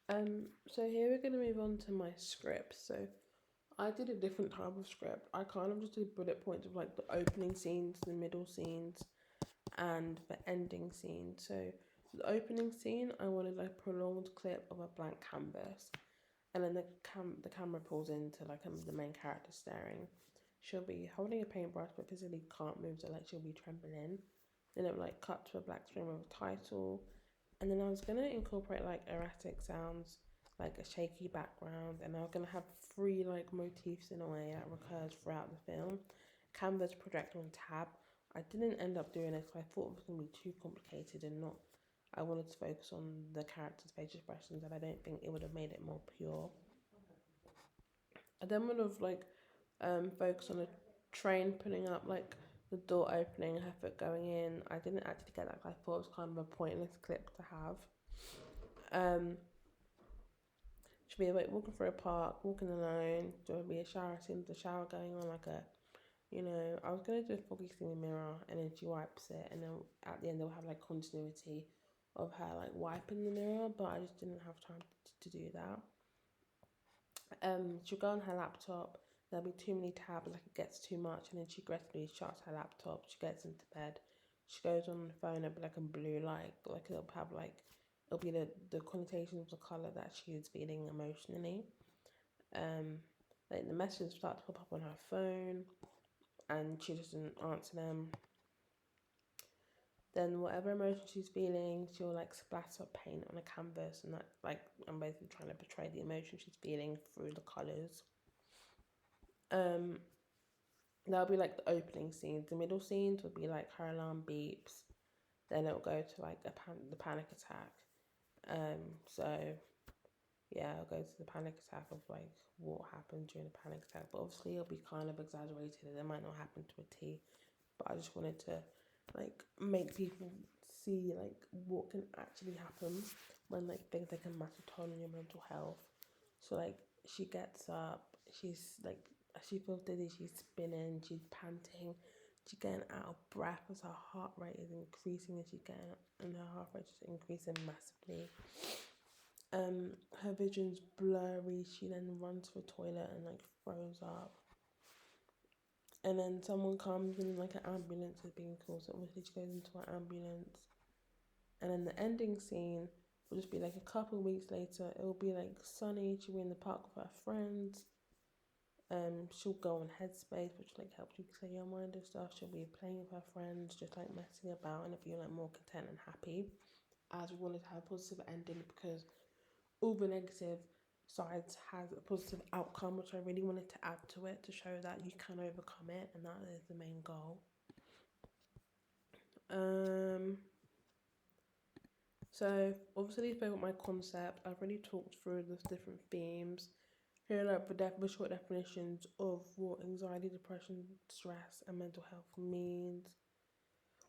So here we're gonna move on to my script. So I did a different type of script. I kind of just did bullet points of like the opening scenes, the middle scenes, and the ending scene. So the opening scene, I wanted like a prolonged clip of a blank canvas, and then the camera pulls into like the main character staring. She'll be holding a paintbrush but physically can't move, so like she'll be trembling. Then it would like cut to a black screen with a title, and then I was gonna incorporate like erratic sounds, like a shaky background, and I was gonna have three like motifs in a way that recurs throughout the film. Canvas, projector, and tab. I didn't end up doing it because I thought it was gonna be too complicated and not. I wanted to focus on the character's facial expressions, and I don't think it would have made it more pure. I then would have like focused on a train putting up, like the door opening, her foot going in. I didn't actually get that because I thought it was kind of a pointless clip to have. Should be like walking through a park, walking alone. There would be a shower scene, the shower going on, like a, I was gonna do a foggy scene in the mirror, and then she wipes it, and then at the end they'll have like continuity of her like wiping the mirror, but I just didn't have time to do that. She'll go on her laptop. There'll be too many tabs, like it gets too much, and then she aggressively shuts her laptop. She gets into bed. She goes on the phone. It'll be like a blue light, like it'll have like it'll be the connotation of the color that she is feeling emotionally. Um, like the messages start to pop up on her phone, and she doesn't answer them. Then whatever emotion she's feeling, she'll like splatter paint on a canvas, and that like I'm basically trying to portray the emotion she's feeling through the colors. Um, That'll be like the opening scenes. The middle scenes would be like her alarm beeps. Then it'll go to like the panic attack. So yeah, I'll go to the panic attack of like what happened during the panic attack. But obviously it'll be kind of exaggerated and it might not happen to a T. But I just wanted to like make people see like what can actually happen when like things that can matter toll on your mental health. So like she gets up, she's like she feels dizzy, she's spinning, she's panting, she's getting out of breath as her heart rate is increasing and she's getting and her heart rate is increasing massively. Her vision's blurry, she then runs to the toilet and like throws up. And then someone comes and like an ambulance is being called, so obviously she goes into an ambulance. And then the ending scene will just be like a couple of weeks later. It will be like sunny. She'll be in the park with her friends. She'll go on Headspace, which like helps you clear your mind and stuff. She'll be playing with her friends, just like messing about, and feel like more content and happy. As we wanted to have a positive ending because all the negative sides has a positive outcome, which I really wanted to add to it to show that you can overcome it, and that is the main goal. So obviously spoke about my concept. I've already talked through the different themes. Here are like the short definitions of what anxiety, depression, stress, and mental health means.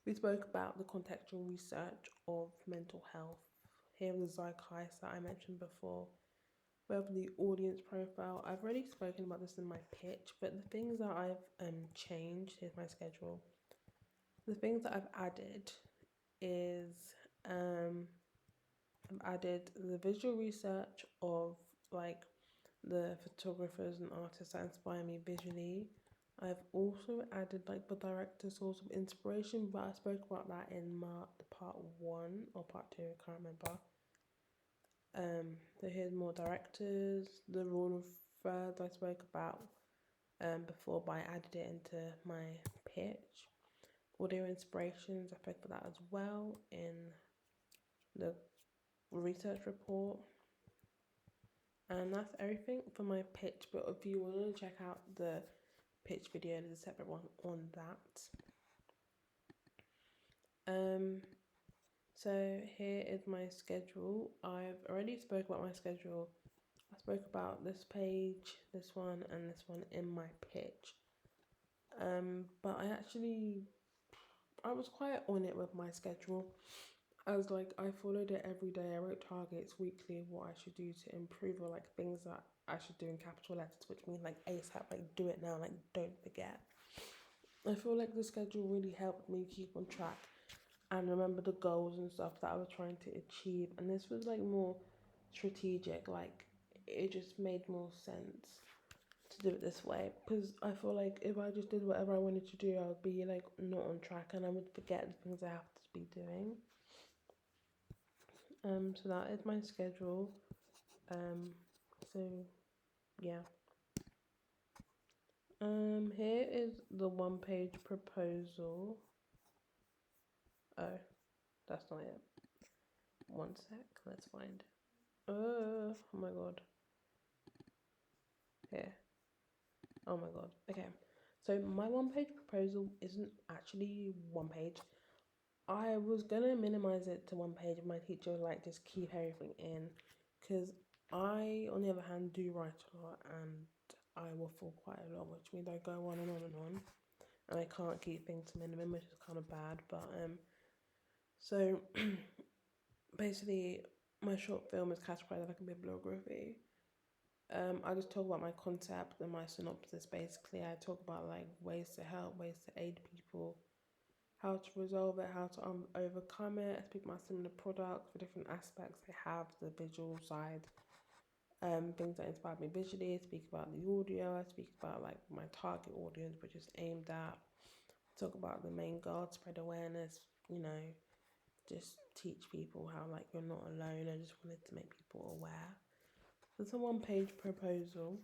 We spoke about the contextual research of mental health. Here are the zeitgeist that I mentioned before. We have the audience profile. I've already spoken about this in my pitch, but the things that I've changed, here's my schedule. The things that I've added is I've added the visual research of like the photographers and artists that inspire me visually. I've also added like the director's source of inspiration, but I spoke about that in the part 1 or part 2, I can't remember. So here's more directors. The rule of thirds I spoke about before, but I added it into my pitch. Audio inspirations, I spoke about that as well in the research report. And that's everything for my pitch. But if you want to check out the pitch video, there's a separate one on that. So here is my schedule. I've already spoke about my schedule. I spoke about this page, this one, and this one in my pitch. But I was quite on it with my schedule. I followed it every day. I wrote targets weekly of what I should do to improve, or like things that I should do in capital letters, which means like ASAP, like do it now, like don't forget. I feel like the schedule really helped me keep on track and remember the goals and stuff that I was trying to achieve. And this was like more strategic. Like, it just made more sense to do it this way, because I feel like if I just did whatever I wanted to do, I would be like not on track and I would forget the things I have to be doing. So that is my schedule. So yeah. Here is the one-page proposal. Oh, that's not it. One sec, let's find it. Oh my god. Here. Oh my god. Okay. So my one-page proposal isn't actually one page. I was gonna minimize it to one page if my teacher would like just keep everything in, because I, on the other hand, do write a lot and I waffle quite a lot, which means I go on and on and on, and I can't keep things to minimum, which is kind of bad. But so basically, my short film is categorized like a bibliography. I just talk about my concept and my synopsis. Basically, I talk about like ways to help, ways to aid people, how to resolve it, how to overcome it. I speak about similar products for different aspects they have, the visual side, things that inspired me visually. I speak about the audio. I speak about like my target audience, which is aimed at. Talk about the main goal, spread awareness. You know, just teach people how like you're not alone. I just wanted to make people aware. So it's a one-page proposal.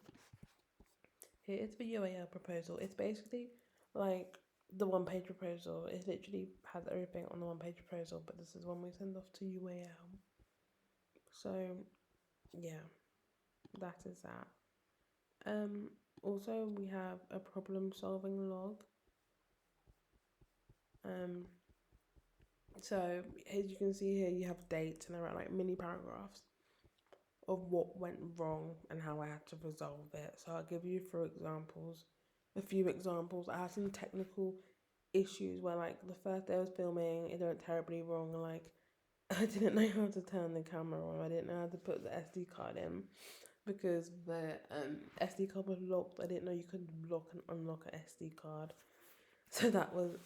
Here is the UAL proposal. It's basically like the one-page proposal. It literally has everything on the one-page proposal, but this is one we send off to UAL. So yeah, that is that. Also we have a problem-solving log. So as you can see here, you have dates and there are like mini paragraphs of what went wrong and how I had to resolve it. So I'll give you a few examples. I had some technical issues where like the first day I was filming, it went terribly wrong. Like I didn't know how to turn the camera on. I didn't know how to put the SD card in because the SD card was locked. I didn't know you could lock and unlock an SD card. So that was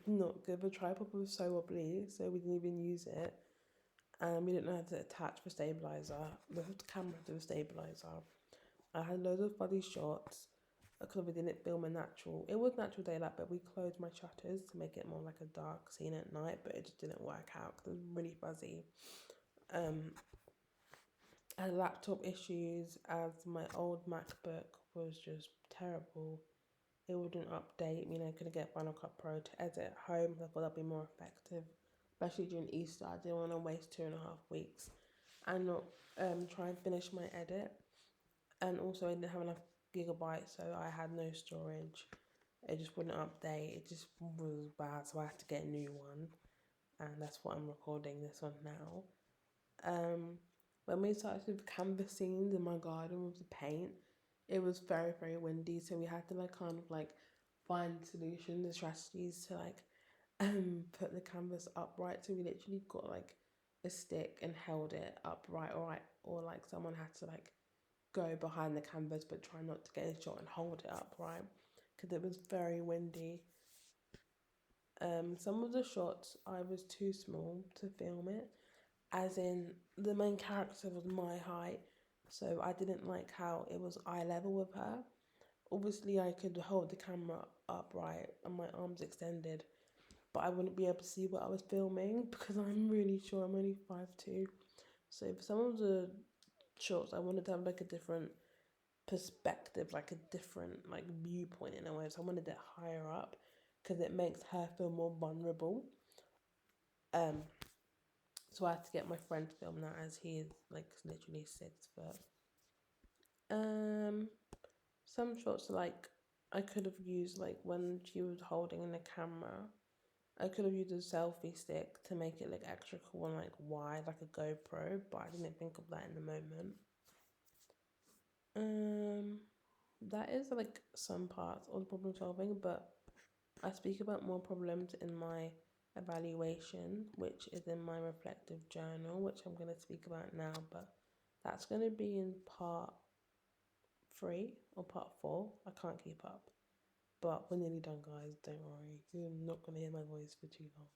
not good. The tripod was so wobbly, so we didn't even use it. We didn't know how to attach the stabilizer, the camera to the stabilizer. I had loads of fuzzy shots because we didn't film a natural. It was natural daylight, but we closed my shutters to make it more like a dark scene at night. But it just didn't work out because it was really fuzzy. I had laptop issues as my old MacBook was just terrible. It wouldn't update. I couldn't get Final Cut Pro to edit at home. I thought that'd be more effective, especially during Easter. I didn't want to waste 2.5 weeks and not try and finish my edit. And also, I didn't have enough gigabytes, so I had no storage. It just wouldn't update. It just was bad, so I had to get a new one, and that's what I'm recording this on now. When we started with canvas scenes in my garden with the paint, it was very, very windy, so we had to like kind of like find solutions and strategies to like put the canvas upright. So we literally got like a stick and held it upright, or like someone had to like go behind the canvas but try not to get a shot and hold it upright because it was very windy. Some of the shots I was too small to film it, as in the main character was my height, so I didn't like how it was eye level with her. Obviously, I could hold the camera upright and my arms extended, but I wouldn't be able to see what I was filming because I'm really sure I'm only 5'2". So for some of the shots, I wanted to have like a different perspective, like a different like viewpoint in a way. So I wanted it higher up because it makes her feel more vulnerable. Um, so I had to get my friend to film that as he is like literally 6 foot. Some shots like I could have used like when she was holding in the camera. I could have used a selfie stick to make it look extra cool and like wide, like a GoPro, but I didn't think of that in the moment. That is like some parts of the problem solving, but I speak about more problems in my evaluation, which is in my reflective journal, which I'm going to speak about now, but that's going to be in part 3 or part 4. I can't keep up, but we're nearly done, guys. Don't worry, you're not going to hear my voice for too long.